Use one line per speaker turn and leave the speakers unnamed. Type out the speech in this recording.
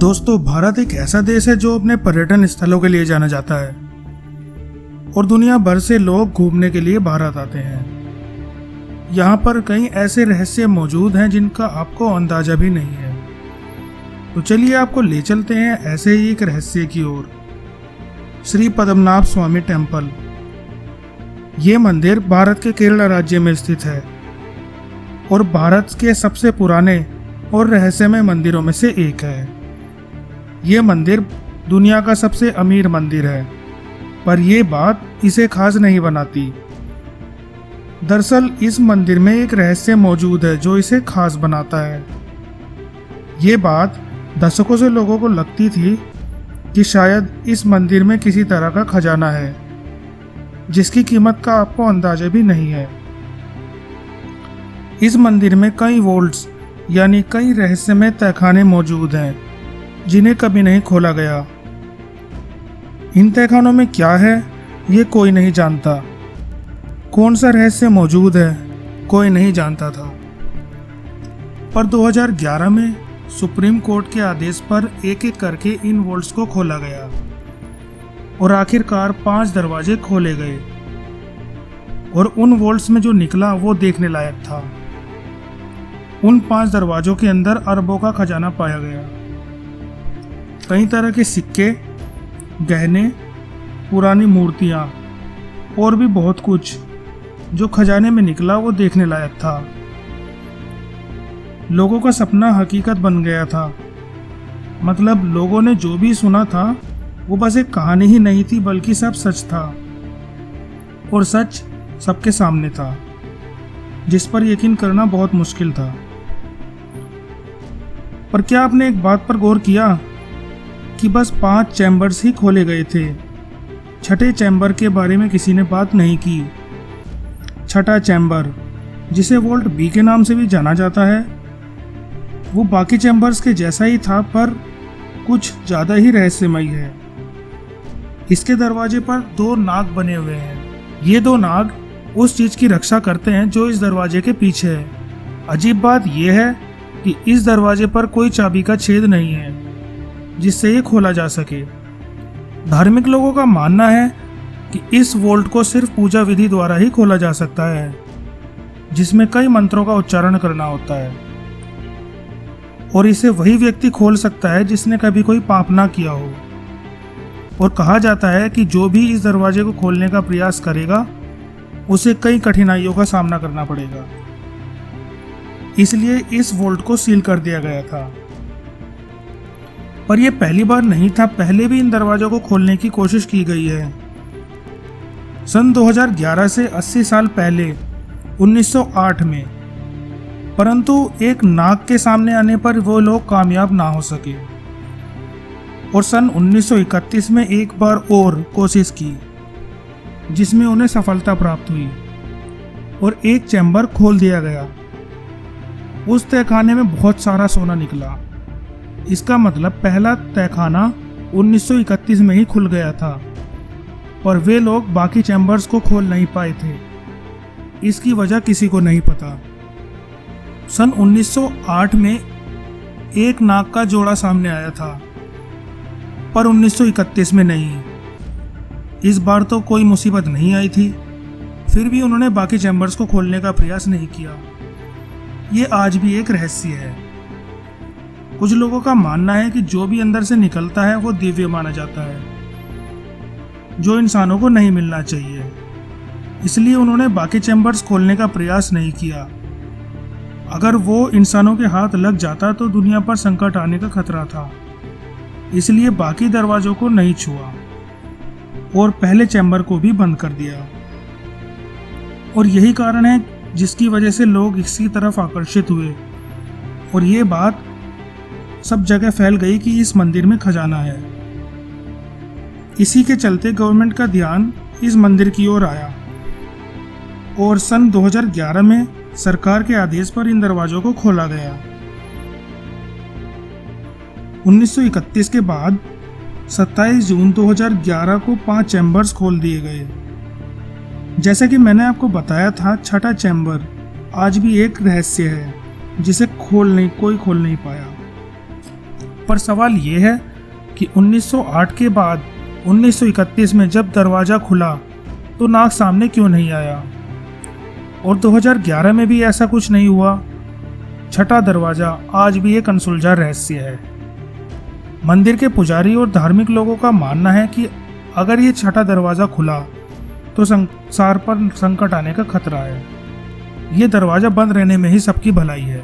दोस्तों, भारत एक ऐसा देश है जो अपने पर्यटन स्थलों के लिए जाना जाता है और दुनिया भर से लोग घूमने के लिए भारत आते हैं। यहाँ पर कई ऐसे रहस्य मौजूद हैं जिनका आपको अंदाजा भी नहीं है। तो चलिए आपको ले चलते हैं ऐसे ही एक रहस्य की ओर। श्री पद्मनाभ स्वामी टेम्पल। ये मंदिर भारत के केरल राज्य में स्थित है और भारत के सबसे पुराने और रहस्यमय मंदिरों में से एक है। ये मंदिर दुनिया का सबसे अमीर मंदिर है, पर यह बात इसे खास नहीं बनाती। दरअसल इस मंदिर में एक रहस्य मौजूद है जो इसे खास बनाता है। ये बात दशकों से लोगों को लगती थी कि शायद इस मंदिर में किसी तरह का खजाना है जिसकी कीमत का आपको अंदाजा भी नहीं है। इस मंदिर में कई वोल्ट्स यानी कई रहस्यमय तहखाने मौजूद हैं जिन्हें कभी नहीं खोला गया। इन तहखानों में क्या है ये कोई नहीं जानता। कौन सा रहस्य मौजूद है कोई नहीं जानता था। पर 2011 में सुप्रीम कोर्ट के आदेश पर एक एक करके इन वोल्ट्स को खोला गया और आखिरकार 5 दरवाजे खोले गए और उन वोल्ट्स में जो निकला वो देखने लायक था। उन 5 दरवाजों के अंदर अरबों का खजाना पाया गया। कई तरह के सिक्के, गहने, पुरानी मूर्तियां और भी बहुत कुछ जो खजाने में निकला वो देखने लायक था। लोगों का सपना हकीकत बन गया था। मतलब लोगों ने जो भी सुना था वो बस एक कहानी ही नहीं थी, बल्कि सब सच था और सच सबके सामने था जिस पर यकीन करना बहुत मुश्किल था। पर क्या आपने एक बात पर गौर किया कि बस 5 चैम्बर्स ही खोले गए थे। छठे चैम्बर के बारे में किसी ने बात नहीं की। छठा चैम्बर, जिसे वोल्ट बी के नाम से भी जाना जाता है, वो बाकी चैम्बर्स के जैसा ही था पर कुछ ज़्यादा ही रहस्यमय है। इसके दरवाजे पर 2 नाग बने हुए हैं। ये 2 नाग उस चीज़ की रक्षा करते हैं जो इस दरवाजे के पीछे है। अजीब बात यह है कि इस दरवाजे पर कोई चाबी का छेद नहीं है जिससे ये खोला जा सके। धार्मिक लोगों का मानना है कि इस वोल्ट को सिर्फ पूजा विधि द्वारा ही खोला जा सकता है, जिसमें कई मंत्रों का उच्चारण करना होता है और इसे वही व्यक्ति खोल सकता है जिसने कभी कोई पाप ना किया हो। और कहा जाता है कि जो भी इस दरवाजे को खोलने का प्रयास करेगा उसे कई कठिनाइयों का सामना करना पड़ेगा। इसलिए इस वोल्ट को सील कर दिया गया था। पर यह पहली बार नहीं था, पहले भी इन दरवाजों को खोलने की कोशिश की गई है। सन 2011 से 80 साल पहले 1908 में, परंतु एक नाग के सामने आने पर वो लोग कामयाब ना हो सके और सन 1931 में एक बार और कोशिश की जिसमें उन्हें सफलता प्राप्त हुई और एक चैम्बर खोल दिया गया। उस तहखाने में बहुत सारा सोना निकला। इसका मतलब पहला तहखाना 1931 में ही खुल गया था, पर वे लोग बाकी चैम्बर्स को खोल नहीं पाए थे। इसकी वजह किसी को नहीं पता। सन 1908 में एक नाग का जोड़ा सामने आया था, पर 1931 में नहीं। इस बार तो कोई मुसीबत नहीं आई थी, फिर भी उन्होंने बाकी चैम्बर्स को खोलने का प्रयास नहीं किया। ये आज भी एक रहस्य है। कुछ लोगों का मानना है कि जो भी अंदर से निकलता है वो दिव्य माना जाता है, जो इंसानों को नहीं मिलना चाहिए। इसलिए उन्होंने बाकी चैम्बर्स खोलने का प्रयास नहीं किया। अगर वो इंसानों के हाथ लग जाता तो दुनिया पर संकट आने का खतरा था। इसलिए बाकी दरवाजों को नहीं छुआ और पहले चैम्बर को भी बंद कर दिया। और यही कारण है जिसकी वजह से लोग इसकी तरफ आकर्षित हुए और ये बात सब जगह फैल गई कि इस मंदिर में खजाना है। इसी के चलते गवर्नमेंट का ध्यान इस मंदिर की ओर आया और सन 2011 में सरकार के आदेश पर इन दरवाजों को खोला गया। 1931 के बाद 27 जून 2011 को 5 चैम्बर्स खोल दिए गए। जैसा कि मैंने आपको बताया था, छठा चैम्बर आज भी एक रहस्य है जिसे कोई खोल नहीं पाया। पर सवाल ये है कि 1908 के बाद 1931 में जब दरवाज़ा खुला तो नाग सामने क्यों नहीं आया, और 2011 में भी ऐसा कुछ नहीं हुआ। छठा दरवाज़ा आज भी एक अनसुलझा रहस्य है। मंदिर के पुजारी और धार्मिक लोगों का मानना है कि अगर ये छठा दरवाज़ा खुला तो संसार पर संकट आने का खतरा है। ये दरवाज़ा बंद रहने में ही सबकी भलाई है।